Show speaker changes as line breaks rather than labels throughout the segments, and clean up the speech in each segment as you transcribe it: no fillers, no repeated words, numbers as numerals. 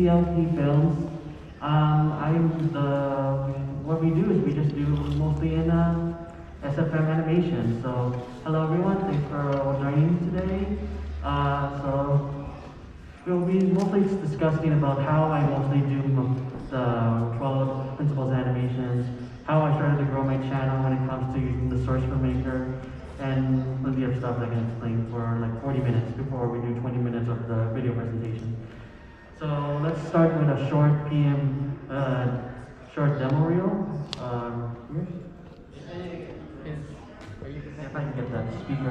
ACLP Films. What we do is we just do mostly in SFM animation. So, hello everyone, thanks for joining today. We'll be mostly discussing about how I mostly do the 12 principles animations, how I started to grow my channel when it comes to using the source filmmaker, and plenty of stuff I can explain for like 40 minutes before we do 20 minutes of the video presentation. So let's start with a short demo reel. Here. If I can get that speaker.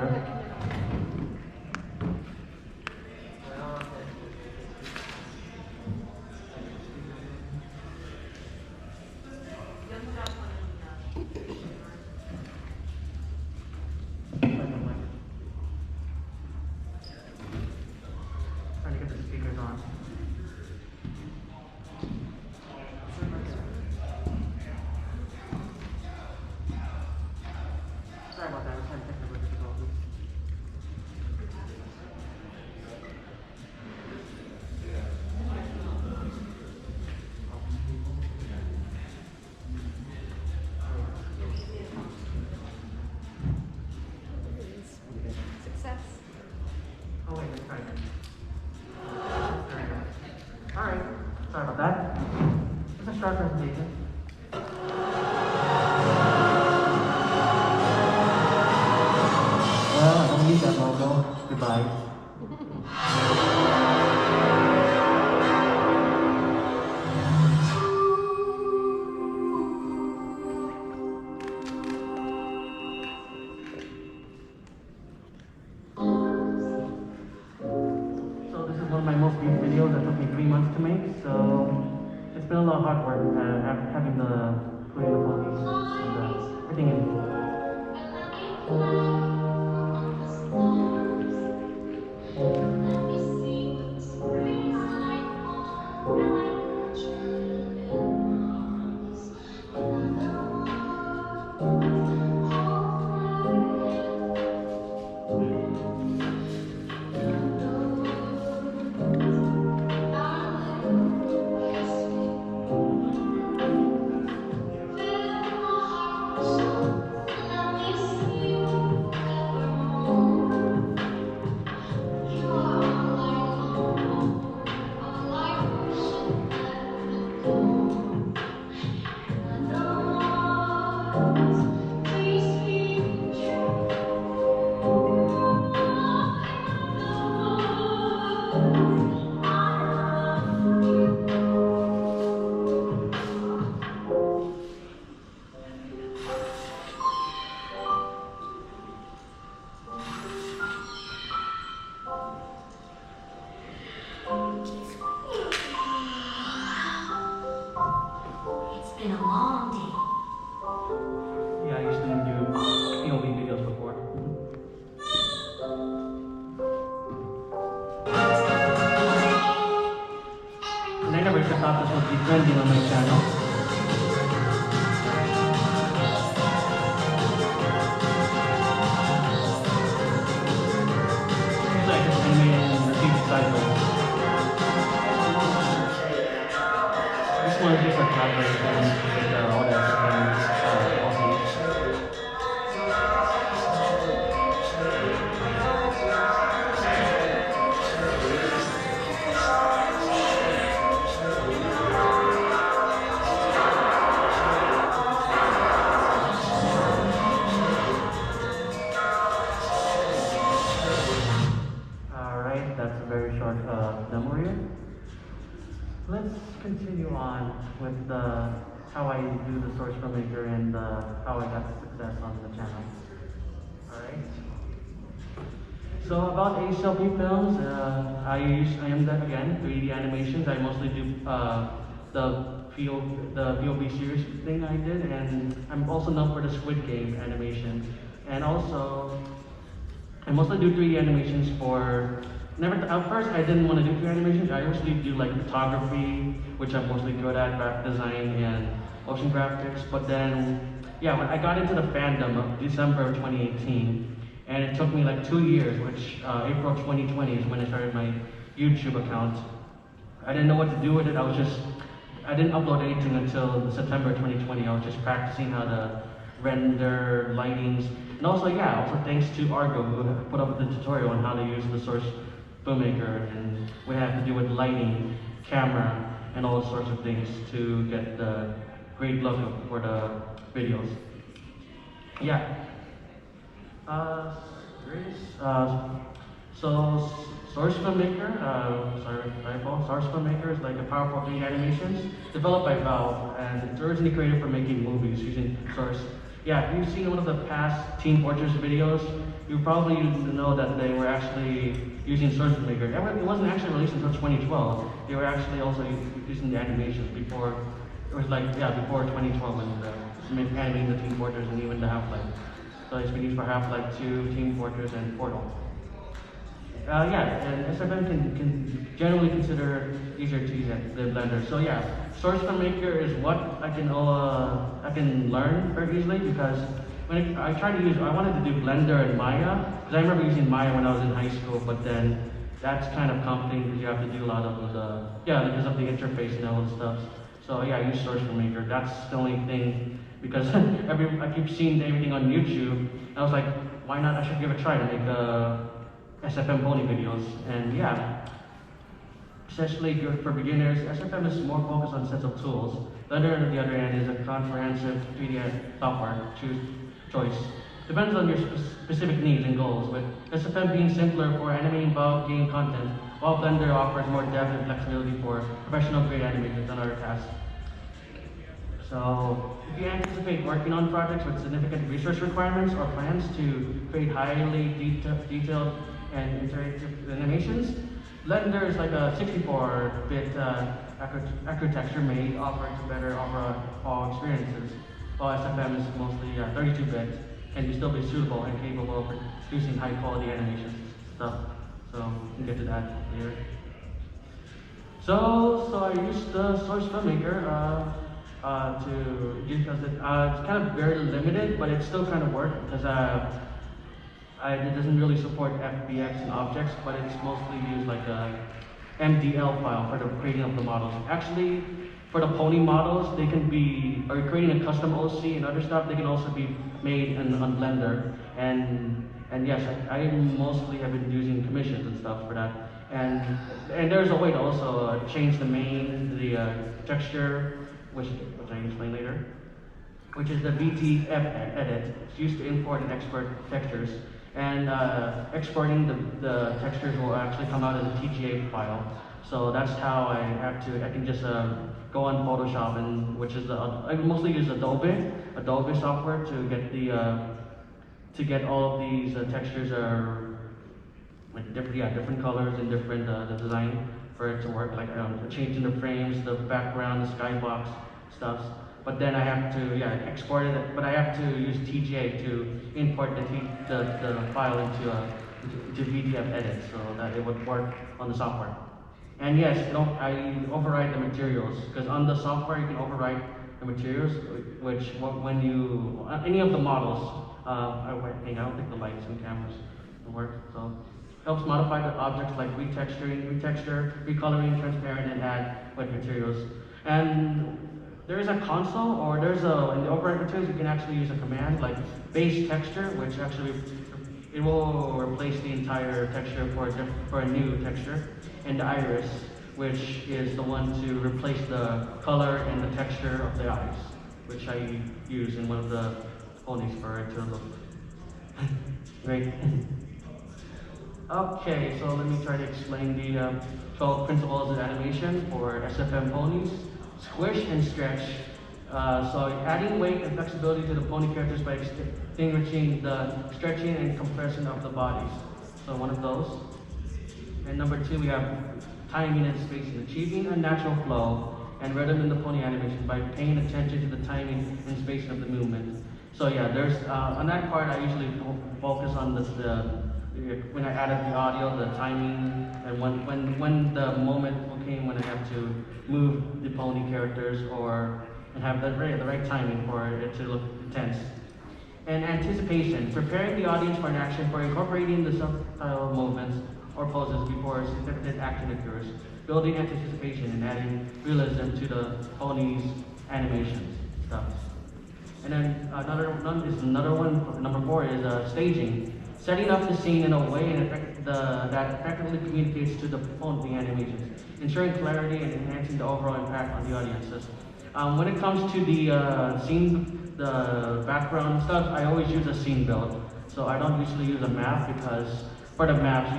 Trying to get the speakers on. Sorry about that, I'm trying to technical difficulties.
Success.
Oh wait, let's try again. There we go. Alright, sorry about that. It's a short presentation. Well, I don't need that logo. Goodbye. So this is one of my most viewed videos that took me 3 months to make, so it's been a lot of hard work having putting the ponies and everything in.
It's been a long day.
Yeah, I used to do POV videos before. And I never even thought this would be trending on my channel. Usually I just animate and repeat cycles. This one is just a collaboration with all the SFM Aussies. Alright, that's a very short demo reel. Let's continue on with how I do the source filmmaker and how I got success on the channel. Alright. So about ACLP Films, I am that again, 3D animations. I mostly do the POV series thing I did, and I'm also known for the Squid Game animation. And also, I mostly do 3D animations for at first I didn't want to do 3D animations. I usually do like photography, which I'm mostly good at, graphic design and motion graphics. But then, yeah, when I got into the fandom of December of 2018, and it took me like 2 years, which April 2020 is when I started my YouTube account.
I didn't know what to do with it. I didn't upload anything until September 2020. I was just practicing how to render lightings. And also, yeah, also thanks to Argo, who put up the tutorial on how to use the Source Filmmaker and what have to do with lighting, camera, and all sorts of things to get the great look for the videos. Yeah. So Source Filmmaker, Source Filmmaker is like a powerful 3D animations developed by Valve, and it's originally created for making movies using Source. Yeah, if you've seen one of the past Team Fortress videos, you probably know that they were actually using Source Filmmaker. It wasn't actually released until 2012. They were actually also using the animations before. It was like, yeah, before 2012 when animating the Team Fortress and even the Half-Life. So it's been used for Half-Life 2, Team Fortress, and Portal. Yeah, and SFM can generally consider easier to use than Blender. So yeah, Source Filmmaker is what I can learn very easily, because when I tried to use, I wanted to do Blender and Maya, because I remember using Maya when I was in high school, but then that's kind of complicated because you have to do a lot of the, because of the interface and all the stuff. So yeah, I use Source Filmmaker. That's the only thing, because I keep seeing everything on YouTube, and I was like, why not? I should give it a try to make SFM pony videos. And yeah, especially good for beginners, SFM is more focused on sets of tools. Blender, on the other hand, is a comprehensive 3D software choice. Depends on your specific needs and goals, with SFM being simpler for animating bulk game content, while Blender offers more depth and flexibility for professional grade animators and other tasks. So, if you anticipate working on projects with significant resource requirements or plans to create highly detailed and interactive animations, Blender is like a 64-bit architecture made offered to better overall experiences, while SFM is mostly 32-bit and still be suitable and capable of producing high-quality animations stuff. So we can get to that later. So I used the Source Filmmaker because it's kind of very limited, but it still kind of works because it doesn't really support FBX and objects, but it's mostly used like a MDL file for the creating of the models. Actually, for the pony models, they can be, or creating a custom OC and other stuff, they can also be made on Blender. And yes, I mostly have been using commissions and stuff for that. And there's a way to also change the texture, which I can explain later, which is the VTF edit. It's used to import and export textures. And exporting the textures will actually come out as a TGA file. So that's how I can just go on Photoshop, and which is I mostly use Adobe software to get all of these textures with different colors and different the design for it to work, like changing the frames, the background, the skybox stuff. But then I have to export it, but I have to use TGA to import the file into VTF edit so that it would work on the software. And yes, I override the materials, because on the software you can override the materials, which when you any of the models, I don't think the lights and cameras will work. So helps modify the objects like retexture, recoloring, transparent, and add wet materials. And there is a console, or in the override materials you can actually use a command like base texture, which actually it will replace the entire texture for a new texture, and the iris, which is the one to replace the color and the texture of the eyes, which I use in one of the ponies for it to look great. Okay, so let me try to explain the 12 principles of animation for SFM ponies. Squish and stretch. So adding weight and flexibility to the pony characters by distinguishing the stretching and compression of the bodies. So one of those. And number 2, we have timing and spacing, achieving a natural flow and rhythm in the pony animation by paying attention to the timing and spacing of the movement. So yeah, there's on that part I usually focus on when I added the audio, the timing, and when the moment came when I have to move the pony characters and have the right timing for it to look intense. And anticipation, preparing the audience for an action, for incorporating the subtle movements or poses before significant action occurs. building anticipation and adding realism to the pony's animations stuff. And then another one, number 4 is staging. Setting up the scene in a way that effectively communicates to the pony animations, ensuring clarity and enhancing the overall impact on the audiences. When it comes to the scene, the background stuff, I always use a scene build. So I don't usually use a map because for the maps,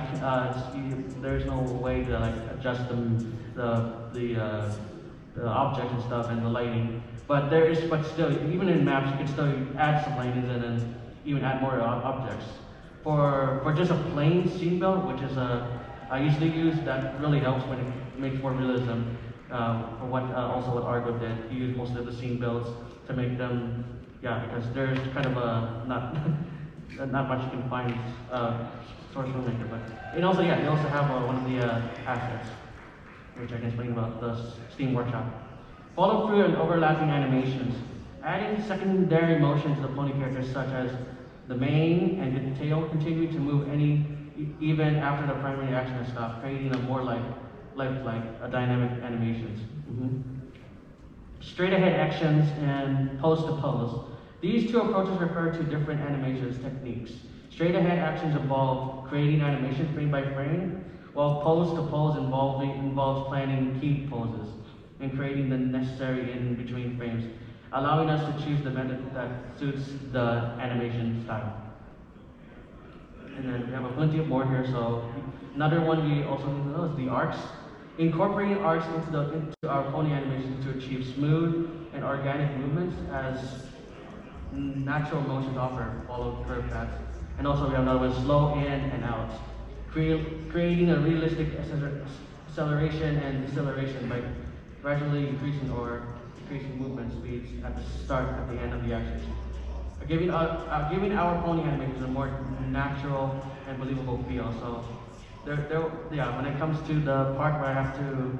there's no way to like adjust the objects and stuff and the lighting. But still, even in maps, you can still add some lightings and then even add more objects. For just a plain scene build, which is I usually use, that really helps when it makes more realism. For what Argo did, he used most of the scene builds to make them, because there's kind of not not much you can find source filmmaker, but they also have one of the assets, which I can explain about the Steam Workshop. Follow through and overlapping animations. Adding secondary motions to the pony characters such as the mane and the tail continue to move even after the primary action has stopped, creating a more lifelike dynamic animations. Straight ahead actions and pose to pose. These two approaches refer to different animations techniques. Straight ahead actions involve creating animations frame by frame, while pose to pose involves planning key poses and creating the necessary in between frames, allowing us to choose the method that suits the animation style. And then we have plenty of more here. So another one we also need to know is the arcs. Incorporating arcs into our pony animations to achieve smooth and organic movements as natural motions offer followed curve paths. And also we have another one, slow in and out. Creating a realistic acceleration and deceleration by gradually increasing or decreasing movement speeds at the start and the end of the actions. Giving our pony animations a more natural and believable feel. So when it comes to the part where I have to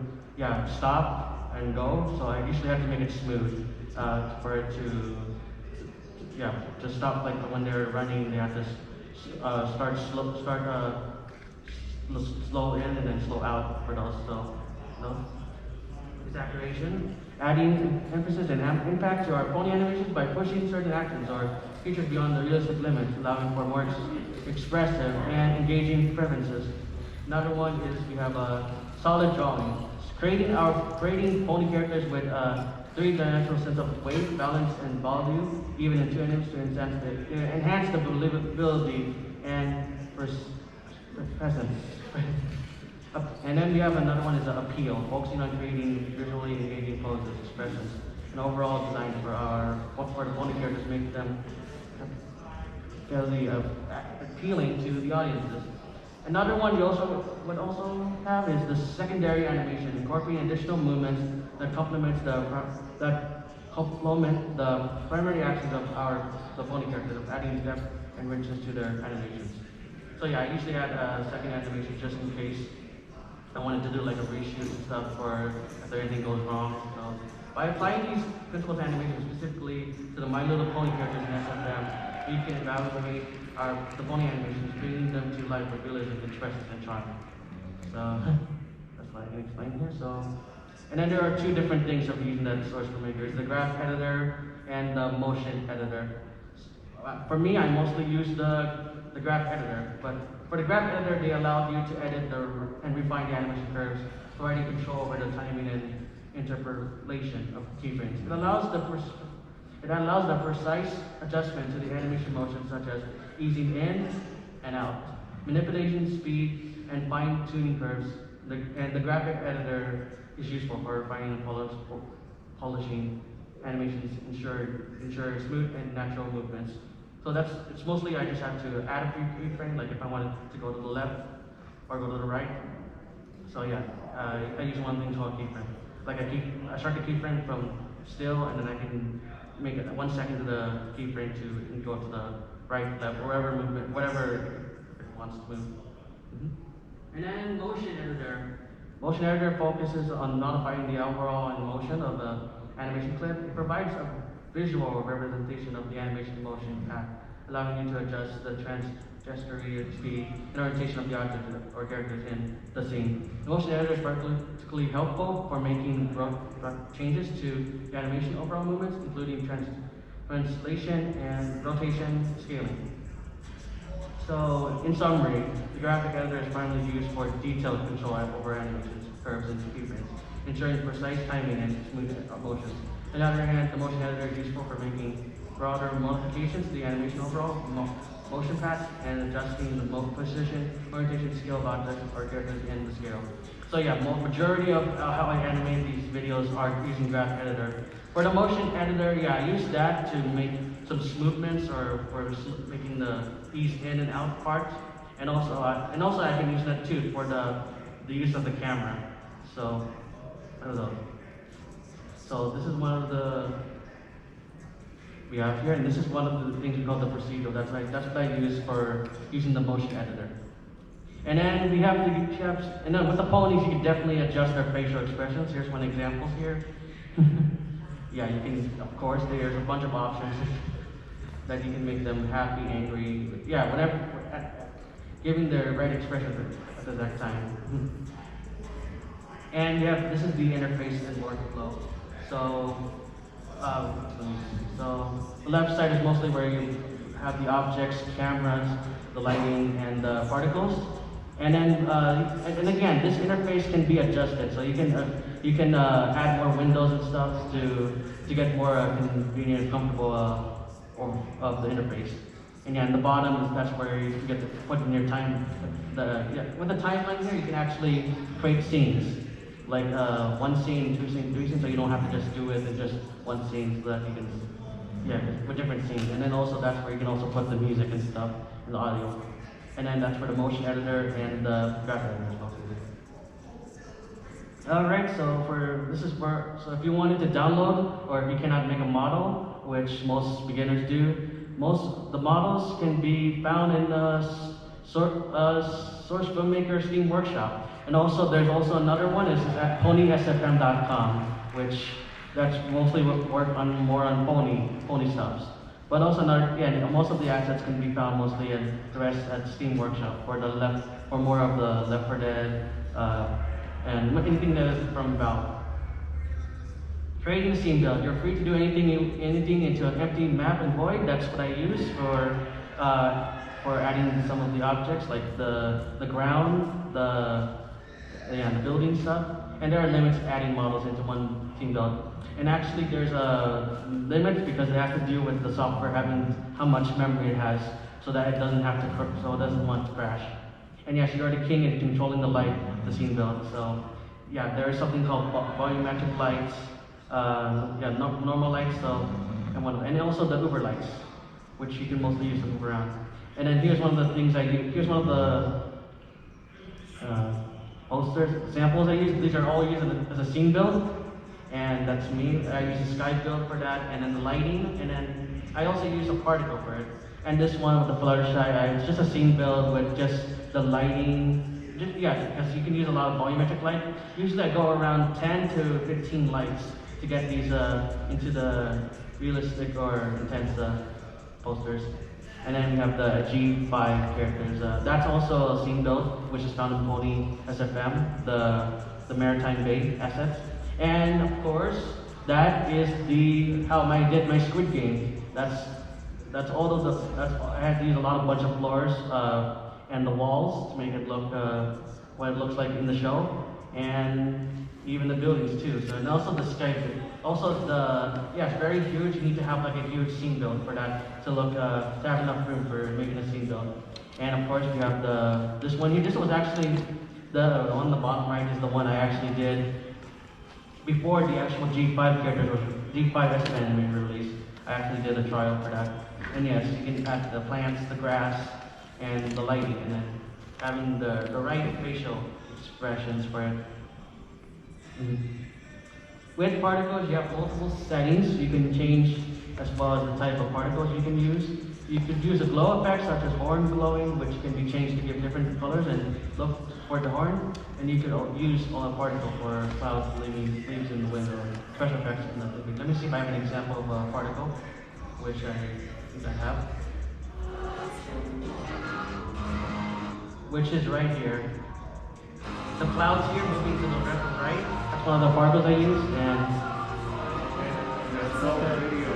stop and go, so I usually have to make it smooth for it to stop. Like when they're running, they have to start slow in and then slow out for those. So exaggeration, adding emphasis and impact to our pony animations by pushing certain actions or features beyond the realistic limits, allowing for more expressive and engaging preferences. Another one is we have a solid drawing. Creating pony characters with three-dimensional sense of weight, balance, and volume, even in 2 animals to enhance the believability and presence. And then we have another one is appeal, focusing on creating visually engaging poses, expressions, and overall design for the pony characters, make them fairly appealing to the audiences. Another one we would also have is the secondary animation, incorporating additional movements that complement the primary actions of the pony characters, of adding depth and richness to their animations. So I usually add a second animation just in case I wanted to do like a reshoot and stuff, or if anything goes wrong. So by applying these principles of animation specifically to the My Little Pony characters in SFM, we can evaluate the pony animations, bringing them to life with realism, expression, and charm. So that's what I can explain here. And then there are 2 different things of using that source filmmaker: the graph editor and the motion editor. For me, I mostly use the graph editor, but for the graph editor, they allow you to edit and refine the animation curves, providing control over the timing and interpolation of keyframes. It allows the precise adjustment to the animation motion, such as easing in and out, manipulation speed, and fine-tuning curves. And the graphic editor is useful for refining and polishing animations, ensure smooth and natural movements. So it's mostly I just have to add a keyframe, like if I wanted to go to the left or go to the right. So I use one thing called keyframe. Like I start the keyframe from still, and then I can make it 1 second to the keyframe to go to the right, left, whatever it wants to move. And then motion editor. Motion editor focuses on modifying the overall motion of the animation clip. It provides a visual representation of the animation motion path allowing you to adjust the trajectory, speed, and orientation of the object or characters in the scene. The motion editor is particularly helpful for making changes to the animation overall movements, including translation and rotation scaling. So, in summary, the graphic editor is primarily used for detailed control over animations, curves, and keyframes, ensuring precise timing and smooth motions. On the other hand, the motion editor is useful for making broader modifications to the animation overall, motion paths, and adjusting the position, orientation, scale of objects or characters in the scale. So yeah, majority of how I animate these videos are using graphic editor. For the motion editor, yeah, I use that to make some smoothness or for making the ease in and out parts, and also I can use that too for the use of the camera. So I don't know. So this is one of the we have here, and this is one of the things we call the procedural. That's what I use for using the motion editor. And then we have and then with the ponies, you can definitely adjust their facial expressions. Here's one example here. Yeah, you can, of course, there's a bunch of options that you can make them happy, angry, yeah, whatever, giving their right expression at the exact time. And yeah, this is the interface and workflow. So, so the left side is mostly where you have the objects, cameras, the lighting, and the particles. And then, and again, this interface can be adjusted. So you can add more windows and stuff to get more convenient and comfortable of the interface. And yeah, in the bottom, that's where you can get to put in your time. With the timeline here, you can actually create scenes. Like one scene, two scenes, three scenes, so you don't have to just do it in just one scene, so that you can, with different scenes. And then also that's where you can also put the music and stuff, and the audio. And then that's for the motion editor and the graphic editor as well. Alright, so if you wanted to download, or if you cannot make a model, which most beginners do, the models can be found in the Source Filmmaker Steam Workshop. And also, there's also another one, is at ponysfm.com, which that's mostly work on more on pony stuffs. But also most of the assets can be found mostly in the rest at Steam Workshop for more of the Left 4 Dead, and anything that is from Valve. Creating a scene build. You're free to do anything into an empty map and void. That's what I use for adding some of the objects, like the ground, the building stuff. And there are limits to adding models into one scene build. And actually, there's a limit because it has to do with the software having how much memory it has, so that it doesn't want to crash. And yes, you're the king in controlling the light, the scene build. So yeah, there is something called volumetric lights, normal lights, and also the Uber lights, which you can mostly use to move around. And then here's one of the things I use. Here's one of the posters, samples I use. These are all used as a scene build. And that's me. I use a sky build for that, and then the lighting, and then I also use a particle for it. And this one with the Fluttershy, it's just a scene build with just the lighting. Because you can use a lot of volumetric light. Usually I go around 10 to 15 lights to get these into the realistic or intense posters. And then we have the G5 characters. That's also a scene build, which is found in Pony SFM, the Maritime Bay assets. And of course, that is how I did my Squid Game. That's all of I had to use a bunch of floors and the walls to make it look what it looks like in the show, and even the buildings too. So, and also the sky. Also it's very huge. You need to have like a huge scene build for that to have enough room for making a scene build. And of course, we have this one here. This was actually the one on the bottom right is the one I actually did before the actual G5 characters was G5 SFM animator release. I actually did a trial for that. And yes, you can add the plants, the grass, and the lighting, and then having the right facial expressions for it. With particles, you have multiple settings you can change, as well as the type of particles you can use. You could use a glow effect such as horn glowing, which can be changed to give different colors and look for the horn. And you could use a particle for clouds, leaves in the wind, or special effects in the movie. Let me see if I have an example of a particle, which I think I have. which is right here. The clouds here moving to the left and right. That's one of the particles I use, and
That's all video.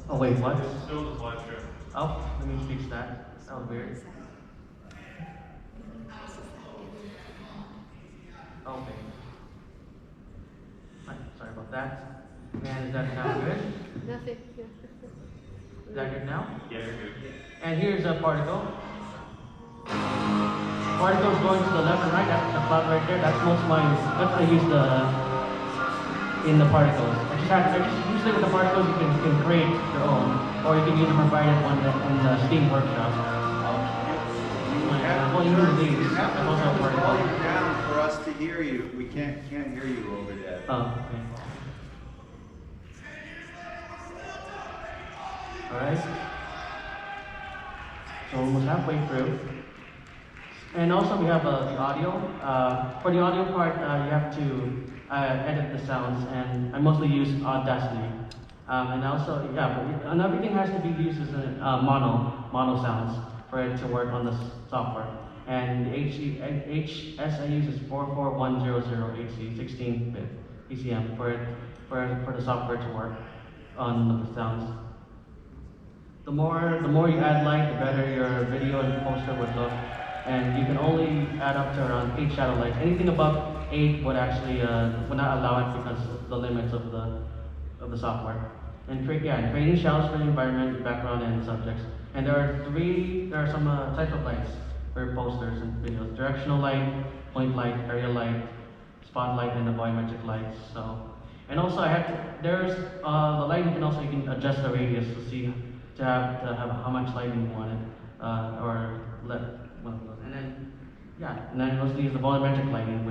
oh wait, what?
Still the slideshow.
Oh, let me fix that. That was weird. Okay. Right, sorry about that. And is that now good?
Nothing.
Is that good now?
Yeah, you're good.
And here's a particle. Particles going to the left and right. That's the cloud right there. That's most of mine. That's what I use in the particles. I just usually with the particles you can create your own, or you can use a provided one in the Steam workshop. Well, you use these.
You have
That's
to
also a
turn the
particle.
volume down for us to hear you. We can't hear you over that.
Oh, okay. Alright. So almost halfway through. And also we have the audio. For the audio part, you have to edit the sounds, and I mostly use Audacity. And also, and everything has to be used as a mono sounds for it to work on the software. And the HS I use is 44100HC, 16-bit ECM for the software to work on the sounds. The more you add light, the better your video and poster would look. And you can only add up to around 8 shadow lights. Anything above 8 would actually would not allow it because of the limits of the software. And creating shadows for the environment, background, and subjects. And there are some types of lights for posters and videos: directional light, point light, area light, spotlight, and the volumetric lights. So, and also there's the light. You can adjust the radius to see to have how much lighting you wanted, and then mostly use the volumetric lighting.